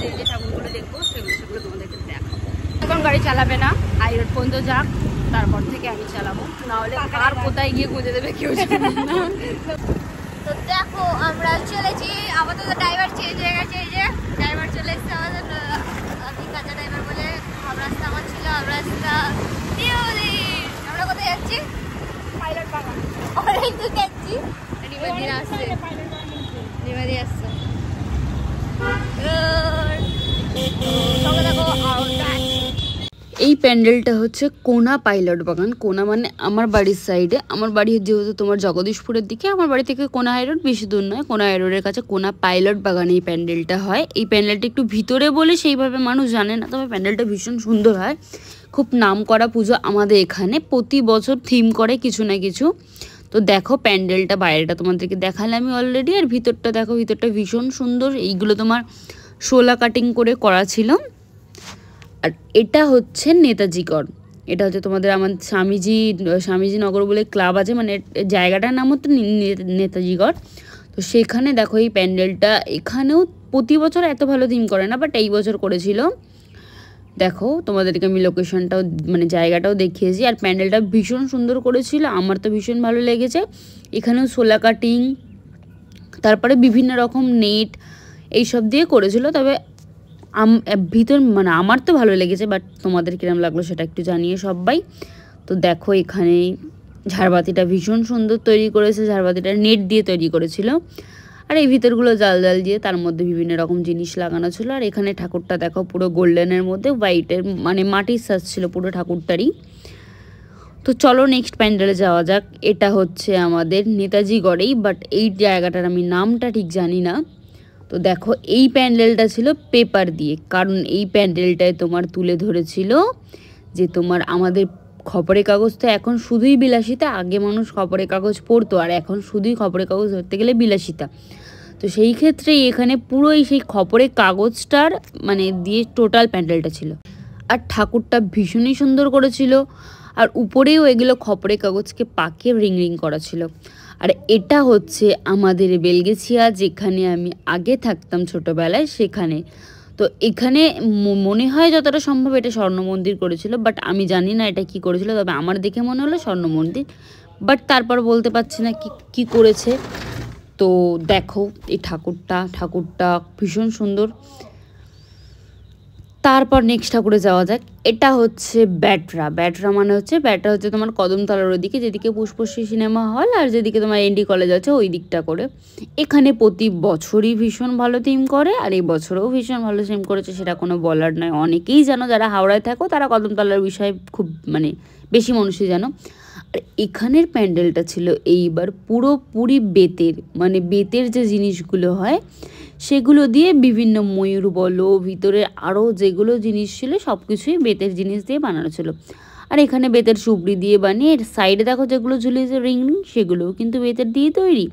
যে যে ঠাকুরগুলো দেখবো সেগুলো তোমাদেরকে দেখাবো। এখন গাড়ি চালাবে না, হাই রোড পর্যন্ত যাক, তারপর থেকে আমি চালাবো, নাহলে কার কোথায় গিয়ে খুঁজে দেবে কেউ জানে না। তো দেখো আমরা চলেছি, আপাতত ড্রাইভার চেঞ্জ হয়ে গেছে, এই যে ড্রাইভার চলে এসছে আমাদের, আমি কাঁচা ড্রাইভার বলে রাস্তা আমার ছিল, রাস্তা আমরা কোথায় যাচ্ছি? পাইলট বাগান। অনেক দূর যাচ্ছি, নিবাদি আসছে, নিবাদি আসছে। এই প্যান্ডেলটা হচ্ছে কোনা পাইলট বাগান। কোনা মানে আমার বাড়ির সাইডে, আমার বাড়ি যেহেতু তোমার জগদীশপুরের দিকে, আমার বাড়ি থেকে কোনা হাই রোড বেশি দূর নয়, কোনা হাই রোডের কাছে কোনা পাইলট বাগানে এই প্যান্ডেলটা হয়। এই প্যান্ডেলটা একটু ভিতরে বলে সেইভাবে মানুষ জানে না, তবে প্যান্ডেলটা ভীষণ সুন্দর হয়, খুব নাম করা পুজো আমাদের এখানে, প্রতি বছর থিম করে কিছু না কিছু। তো দেখো প্যান্ডেলটা, বাইরেটা তোমাদেরকে দেখালে আমি অলরেডি, আর ভিতরটা দেখো, ভিতরটা ভীষণ সুন্দর। এইগুলো তোমার শোলা কাটিং করে করা ছিল। আর এটা হচ্ছে নেতাজিগড়, এটা হচ্ছে তোমাদের আমার স্বামীজি নগর বলে ক্লাব আছে, মানে জায়গাটার নাম হচ্ছে নেতাজিগড়। তো সেখানে দেখো এই প্যান্ডেলটা, এখানেও প্রতি বছর এত ভালো থিম করে না, বাট এই বছর করেছিল। দেখো তোমাদেরকে আমি লোকেশনটাও মানে জায়গাটাও দেখিয়েছি, আর প্যান্ডেলটা ভীষণ সুন্দর করেছিল, আমার তো ভীষণ ভালো লেগেছে। এখানেও শোলা কাটিং, তারপরে বিভিন্ন রকম নেট এইসব দিয়ে করেছিল। তবে ভিতর মানে আমার তো ভালো লেগেছে, বাট তোমাদের কিরম লাগলো সেটা একটু জানিয়ে সবাই। তো দেখো এখানে ঝাড়বাতিটা ভীষণ সুন্দর তৈরি করেছে, ঝাড়বাতিটা নেট দিয়ে তৈরি করেছিল, আর এই ভিতরগুলো জাল জাল দিয়ে তার মধ্যে বিভিন্ন রকম জিনিস লাগানো ছিল। আর এখানে ঠাকুরটা দেখো পুরো গোল্ডেনের মধ্যে হোয়াইটের, মানে মাটির সাজ ছিল পুরো ঠাকুরটারই। তো চলো নেক্সট প্যান্ডেলে যাওয়া যাক। এটা হচ্ছে আমাদের নেতাজিগড়েই, বাট এই জায়গাটার আমি নামটা ঠিক জানি না। তো দেখো এই প্যান্ডেলটা ছিল পেপার দিয়ে, কারণ এই প্যান্ডেলটায় তোমার তুলে ধরেছিল যে তোমার আমাদের খবরের কাগজ তো এখন শুধুই বিলাসিতা, আগে মানুষ খবরের কাগজ পড়তো, আর এখন শুধুই খবরের কাগজ ধরতে গেলে বিলাসিতা। তো সেই ক্ষেত্রে এখানে পুরোই সেই খবরের কাগজটার মানে দিয়ে টোটাল প্যান্ডেলটা ছিল, আর ঠাকুরটা ভীষণই সুন্দর করেছিল, আর উপরেও এগুলো খবরের কাগজকে পাকিয়ে রিং রিং করা ছিল। আর এটা হচ্ছে আমাদের বেলগেছিয়া, যেখানে আমি আগে থাকতাম ছোটোবেলায়, সেখানে। তো এখানে মনে হয় যতটা সম্ভব এটা স্বর্ণ মন্দির করেছিল, বাট আমি জানি না এটা কি করেছিল, তবে আমার দেখে মনে হলো স্বর্ণ মন্দির, বাট তারপর বলতে পারছি না কি করেছে। তো দেখো এই ঠাকুরটা ভীষণ সুন্দর। তারপর নেক্সট ঠাকুরে যাওয়া যাক। এটা হচ্ছে ব্যাটরা মানে হচ্ছে তোমার কদমতলার ওদিকে, যেদিকে পুষ্পশ্রী সিনেমা হল আর যেদিকে তোমার এনডি কলেজ আছে ওই দিকটা করে। এখানে প্রতি বছরই ভীষণ ভালো থিম করে, আর এই বছরেও ভীষণ ভালো থিম করেছে, সেটা কোনো বলার নয়। অনেকেই জানো, যারা হাওড়ায় থাকো তারা কদমতলার বিষয়ে খুব মানে বেশি মানুষই জানো। আর এখানের প্যান্ডেলটা ছিল এইবার পুরোপুরি বেতের, মানে বেতের যে জিনিসগুলো হয় সেগুলো দিয়ে বিভিন্ন ময়ূর বলো, ভিতরে আরও যেগুলো জিনিস ছিল সব কিছুই বেতের জিনিস দিয়ে বানানো ছিল। আর এখানে বেতের সুবড়ি দিয়ে বানিয়ে, সাইডে দেখো যেগুলো ঝুলিয়েছে রিং সেগুলোও কিন্তু বেতের দিয়ে তৈরি।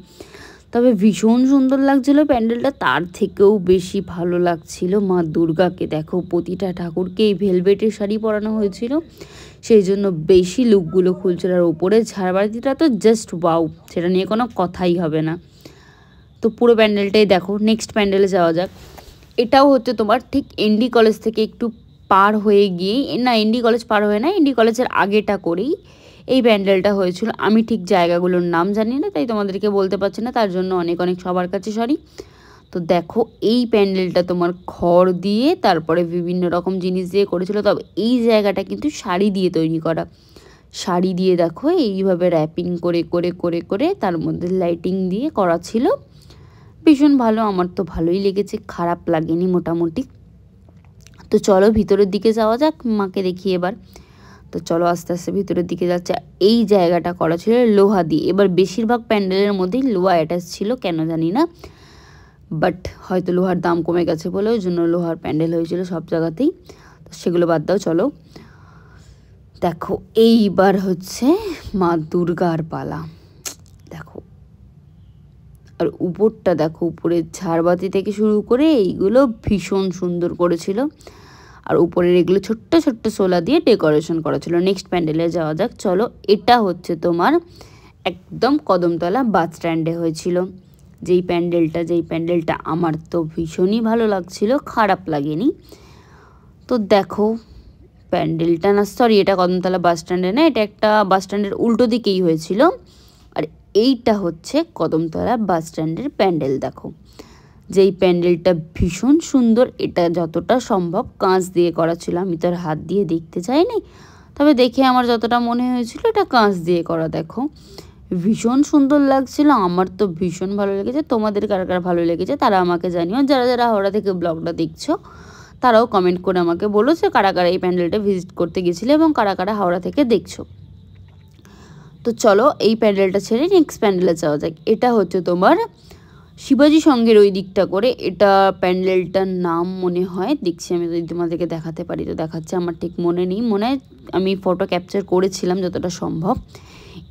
তবে ভীষণ সুন্দর লাগছিল প্যান্ডেলটা, তার থেকেও বেশি ভালো লাগছিল মা দুর্গাকে। দেখো প্রতিটা ঠাকুরকে এই ভেলভেটের শাড়ি পরানো হয়েছিল, সেই জন্য বেশি লুকগুলো খুলছিল। আর ওপরে ঝাড়বাতিটা তো জাস্ট ওয়াও, সেটা নিয়ে কোনো কথাই হবে না। তো পুরো প্যান্ডেলটাই দেখো। নেক্সট প্যান্ডেলে যাওয়া যাক। এটাও হচ্ছে তোমার ঠিক এনডি কলেজ থেকে একটু পার হয়ে গিয়েই, না এনডি কলেজ পার হয়ে না, এনডি কলেজের আগেটা করেই এই প্যান্ডেলটা হয়েছিল। আমি ঠিক জায়গাগুলোর নাম জানি না, তাই তোমাদেরকে বলতে পারছি না, তার জন্য অনেক সবার কাছে সরি। তো দেখো এই প্যান্ডেলটা তোমার খড় দিয়ে তারপরে বিভিন্ন রকম জিনিস দিয়ে করেছিল, তবে এই জায়গাটা কিন্তু শাড়ি দিয়ে তৈরি করা। শাড়ি দিয়ে দেখো এইভাবে র্যাপিং করে করে করে করে তার মধ্যে লাইটিং দিয়ে করা ছিল, ভীষণ ভালো, আমার তো ভালোই লেগেছে, খারাপ লাগেনি মোটামুটি। তো চলো ভিতরের দিকে যাওয়া যাক, মাকে দেখি এবার। তো চলো আস্তে আস্তে ভিতরের দিকে যাচ্ছে। এই জায়গাটা করা ছিল লোহা দিয়ে, এবার বেশিরভাগ প্যান্ডেলের মধ্যেই লোহা অ্যাটাচ ছিল, কেন জানি না, বাট হয়তো লোহার দাম কমে গেছে বলে ওই জন্য লোহার প্যান্ডেল হয়েছিল সব জায়গাতেই। তো সেগুলো বাদ দাও, চলো দেখো এইবার হচ্ছে মা দুর্গার পালা। দেখো আর উপরটা দেখো, উপরের ঝাড়বাতি থেকে শুরু করে এইগুলো ভীষণ সুন্দর করেছিল, আর উপরের এগুলো ছোট্ট ছোট্ট শোলা দিয়ে ডেকোরেশন করা ছিল। নেক্সট প্যান্ডেলে যাওয়া যাক, চলো। এটা হচ্ছে তোমার একদম কদমতলা বাস স্ট্যান্ডে হয়েছিল। যেই প্যান্ডেলটা আমার তো ভীষণই ভালো লাগছিল, খারাপ লাগেনি। তো দেখো প্যান্ডেলটা না, সরি এটা কদমতলা বাস স্ট্যান্ডে না, এটা একটা বাস স্ট্যান্ডের উল্টো দিকেই হয়েছিল। আর এইটা হচ্ছে কদমতলা বাস স্ট্যান্ডের প্যান্ডেল। দেখো যেই প্যান্ডেলটা ভীষণ সুন্দর, এটা যতটা সম্ভব কাঁচ দিয়ে করা ছিল, আমি তো আর হাত দিয়ে দেখতে চাইনি, তবে দেখে আমার যতটা মনে হয়েছিল এটা কাঁচ দিয়ে করা। দেখো ভীষণ সুন্দর লাগছিল, আমার তো ভীষণ ভালো লেগেছে। তোমাদের কার কার ভালো লেগেছে তারা আমাকে জানিও, যারা যারা হাওড়া থেকে ব্লগটা দেখছো তারাও কমেন্ট করে আমাকে বলো যে কারা কারা এই প্যান্ডেলটা ভিজিট করতে গেছিলে এবং কারা কারা হাওড়া থেকে দেখছো। তো চলো এই প্যান্ডেলটা ছেড়ে নেক্সট প্যান্ডেলে যাওয়া যাক। এটা হচ্ছে তোমার শিবাজি সঙ্গের ওই দিকটা করে, এটা প্যান্ডেলটার নাম মনে হয়, দেখছি আমি যদি তোমাদেরকে দেখাতে পারি তো দেখাচ্ছে, আমার ঠিক মনে নেই, মনে হয় আমি ফটো ক্যাপচার করেছিলাম যতটা সম্ভব।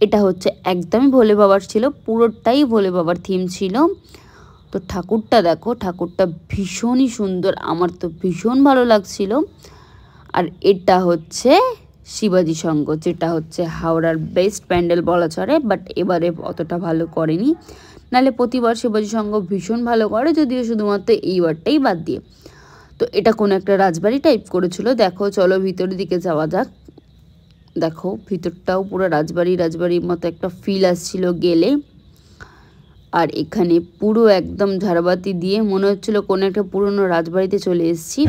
এটা হচ্ছে একদমই ভোলে বাবার ছিল, পুরোটাই ভোলে বাবার থিম ছিল। তো ঠাকুরটা দেখো, ঠাকুরটা ভীষণই সুন্দর, আমার তো ভীষণ ভালো লাগছিল। আর এটা হচ্ছে শিবাজি সংঘ, যেটা হচ্ছে হাওড়ার বেস্ট প্যান্ডেল বলা চলে, বাট এবারে অতটা ভালো করেনি, নাহলে প্রতিবার শিবাজি সংঘ ভীষণ ভালো করে, যদিও শুধুমাত্র এইবারটাই বাদ দিয়ে। তো এটা কোনো একটা রাজবাড়ি টাইপ করেছিল। দেখো চলো ভিতরের দিকে যাওয়া যাক। দেখো ভিতরটাও পুরো রাজবাড়ির মতো একটা ফিল আসছিল গেলে। আর এখানে পুরো একদম ঝাড়বাতি দিয়ে মনে হচ্ছিল কোনো একটা পুরনো রাজবাড়িতে চলে এসেছি।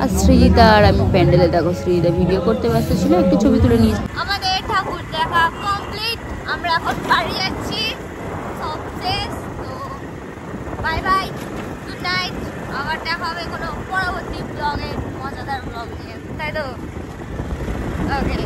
আর সৃজিতা আর আমি প্যান্ডেলে, দেখো সৃজিতা ভিডিও করতে ব্যস্ত ছিল, একটু ছবি তুলে নিয়েছি। আমাদের ঠাকুর দেখা কমপ্লিট, আমরা এখন বাড়ি যাচ্ছি, সব শেষ। তো বাই বাই, গুড নাইট, আবার দেখা হবে কোনো পরবর্তী ব্লগে, মজাদার ব্লগ নিয়ে, তাই তো? ওকে।